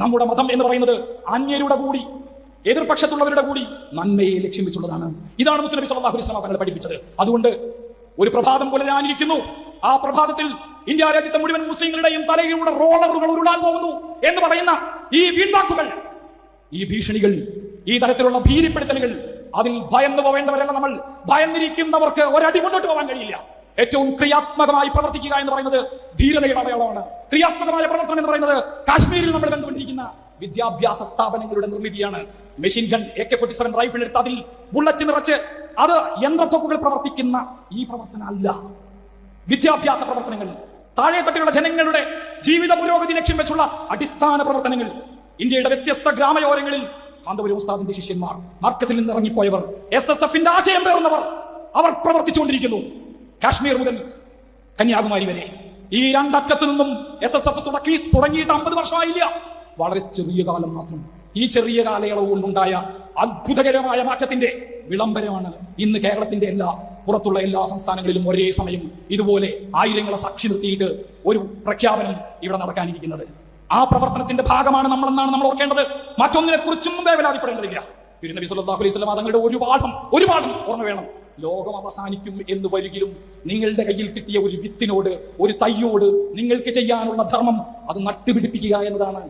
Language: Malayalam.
നമ്മുടെ മതം എന്ന് പറയുന്നത് അന്യരുടെ കൂടി എതിർപക്ഷത്തുള്ളവരുടെ കൂടി നന്മയെ ലക്ഷ്യം വെച്ചുള്ളതാണ്. ഇതാണ് മുത്തുനബി സല്ലല്ലാഹു അലൈഹി വസല്ലം തങ്ങളെ പഠിപ്പിച്ചത്. അതുകൊണ്ട് ഒരു പ്രഭാതം പുലരാനിരിക്കുന്നു. ആ പ്രഭാതത്തിൽ ഇന്ത്യ രാജ്യത്തെ മുഴുവൻ മുസ്ലിങ്ങളുടെയും തലയിലൂടെ റോളറുകൾ ഉരുളാൻ പോകുന്നു എന്ന് പറയുന്ന ഈ വീൺവാക്കുകൾ, ഈ ഭീഷണികൾ, ഈ തരത്തിലുള്ള ഭീതിപ്പെടുത്തലുകൾ, അതിൽ ഭയന്നു പോവേണ്ടവരല്ല നമ്മൾ. ഭയന്നിരിക്കുന്നവർക്ക് ഒരടി മുന്നോട്ട് പോകാൻ കഴിയില്ല. ഏറ്റവും ക്രിയാത്മകമായി പ്രവർത്തിക്കുക എന്ന് പറയുന്നത് ധീരതയുടെ അടയാളമാണ്. ക്രിയാത്മകമായ പ്രവർത്തനം എന്ന് പറയുന്നത് കാശ്മീരിൽ നമ്മൾ കണ്ടുകൊണ്ടിരിക്കുന്ന വിദ്യാഭ്യാസ സ്ഥാപനങ്ങളുടെ നിർമ്മിതിയാണ്. മെഷീൻ ഗൺ, AK-47 റൈഫിൾ എടുത്ത് അതിൽ ബുള്ളറ്റ് നിറച്ച് അത് യന്ത്രത്തോക്കുകൾ പ്രവർത്തിക്കുന്ന ഈ പ്രവർത്തനം അല്ല. വിദ്യാഭ്യാസ പ്രവർത്തനങ്ങൾ, താഴെത്തട്ടിലുള്ള ജനങ്ങളുടെ ജീവിത പുരോഗതി ലക്ഷ്യം വെച്ചുള്ള അടിസ്ഥാന പ്രവർത്തനങ്ങൾ. ഇന്ത്യയുടെ വ്യത്യസ്ത ഗ്രാമയോരങ്ങളിൽ കാന്തപുരം ഉസ്താദിന്റെ ശിഷ്യന്മാർ, മർക്കസിൽ നിന്ന് ഇറങ്ങിപ്പോയവർ, SSF-ന്റെ ആശയം പേറുന്നവർ, അവർ പ്രവർത്തിച്ചുകൊണ്ടിരിക്കുന്നു. കാശ്മീർ മുതൽ കന്യാകുമാരി വരെ ഈ രണ്ടറ്റത്തു നിന്നും SSF തുടങ്ങിയിട്ട് 50 വർഷമായില്ല. വളരെ ചെറിയ കാലം മാത്രം. ഈ ചെറിയ കാലയളവ് കൊണ്ടുണ്ടായ അത്ഭുതകരമായ മാറ്റത്തിന്റെ വിളംബരമാണ് ഇന്ന് കേരളത്തിന്റെ പുറത്തുള്ള എല്ലാ സംസ്ഥാനങ്ങളിലും ഒരേ സമയം ഇതുപോലെ ആയിരങ്ങളെ സാക്ഷി നിർത്തിയിട്ട് ഒരു പ്രഖ്യാപനം ഇവിടെ നടക്കാനിരിക്കുന്നത്. ആ പ്രവർത്തനത്തിന്റെ ഭാഗമാണ് നമ്മളെന്നാണ് നമ്മൾ ഓർക്കേണ്ടത്. മറ്റൊന്നിനെ കുറിച്ചും വേവലാതിപ്പെടേണ്ടതില്ല. തിരുനബി സല്ലല്ലാഹു അലൈഹി വസല്ലം തങ്ങളുടെ ഒരു പാഠം ഓർമ്മ വേണം. ലോകം അവസാനിക്കും എന്ന് വരികിലും നിങ്ങളുടെ കയ്യിൽ കിട്ടിയ ഒരു വിത്തിനോട്, ഒരു തയ്യോട് നിങ്ങൾക്ക് ചെയ്യാനുള്ള ധർമ്മം അത് നട്ടുപിടിപ്പിക്കുക എന്നതാണ്.